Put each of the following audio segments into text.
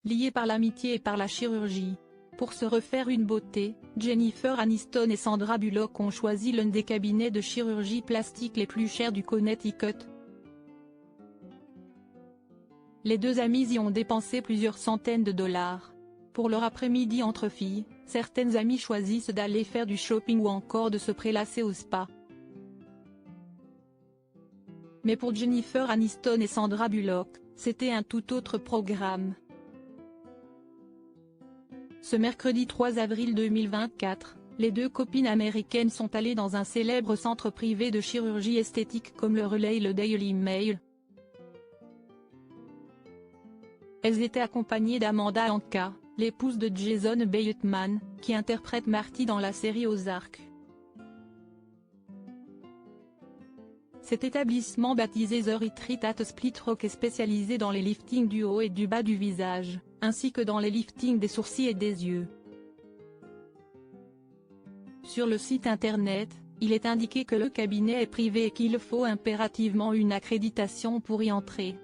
liés par l'amitié et par la chirurgie. Pour se refaire une beauté, Jennifer Aniston et Sandra Bullock ont choisi l'un des cabinets de chirurgie plastique les plus chers du Connecticut. Les deux amies y ont dépensé plusieurs centaines de dollars. Pour leur après-midi entre filles, certaines amies choisissent d'aller faire du shopping ou encore de se prélasser au spa. Mais pour Jennifer Aniston et Sandra Bullock, c'était un tout autre programme. Ce mercredi 3 avril 2024, les deux copines américaines sont allées dans un célèbre centre privé de chirurgie esthétique comme le relaye le Daily Mail. Elles étaient accompagnées d'Amanda Anka, l'épouse de Jason Bateman, qui interprète Marty dans la série Ozark. Cet établissement baptisé The Retreat at Split Rock est spécialisé dans les liftings du haut et du bas du visage, ainsi que dans les liftings des sourcils et des yeux. Sur le site internet, il est indiqué que le cabinet est privé et qu'il faut impérativement une accréditation pour y entrer.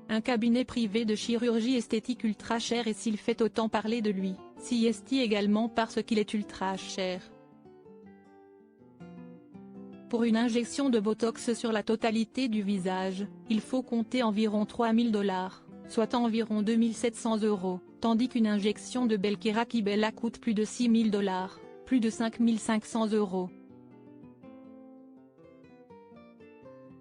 Un cabinet privé de chirurgie esthétique ultra cher et s'il fait autant parler de lui, s'y est également parce qu'il est ultra cher. Pour une injection de Botox sur la totalité du visage, il faut compter environ 3 000 $, soit environ 2 700 €, tandis qu'une injection de Belkera Kibella coûte plus de 6 000 $, plus de 5 500 €.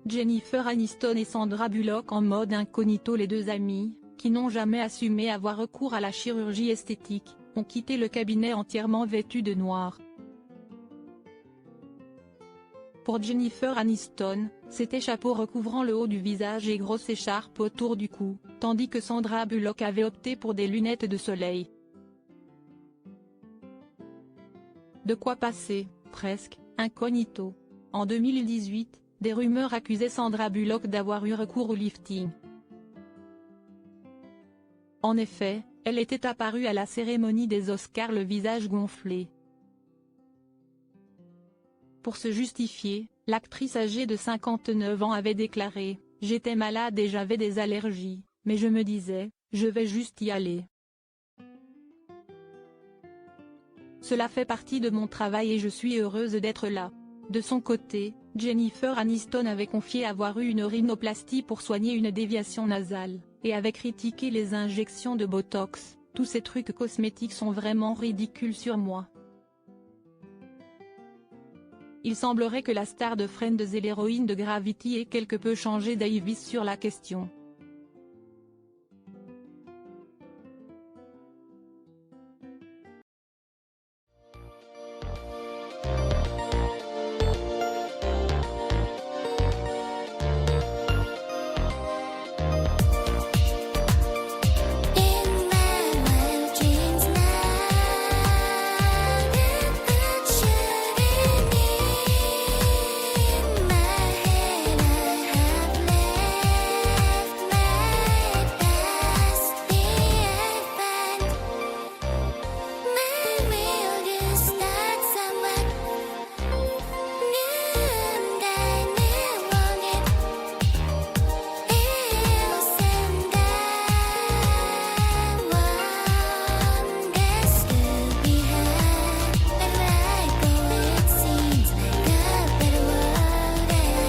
Jennifer Aniston et Sandra Bullock en mode incognito. Les deux amies, qui n'ont jamais assumé avoir recours à la chirurgie esthétique, ont quitté le cabinet entièrement vêtues de noir. Pour Jennifer Aniston, c'était chapeau recouvrant le haut du visage et grosse écharpe autour du cou, tandis que Sandra Bullock avait opté pour des lunettes de soleil. De quoi passer, presque, incognito. En 2018, des rumeurs accusaient Sandra Bullock d'avoir eu recours au lifting. En effet, elle était apparue à la cérémonie des Oscars le visage gonflé. Pour se justifier, l'actrice âgée de 59 ans avait déclaré « J'étais malade et j'avais des allergies, mais je me disais, je vais juste y aller. Cela fait partie de mon travail et je suis heureuse d'être là ». De son côté, Jennifer Aniston avait confié avoir eu une rhinoplastie pour soigner une déviation nasale, et avait critiqué les injections de Botox. « Tous ces trucs cosmétiques sont vraiment ridicules sur moi. Il semblerait que la star de Friends et l'héroïne de Gravity ait quelque peu changé d'avis sur la question.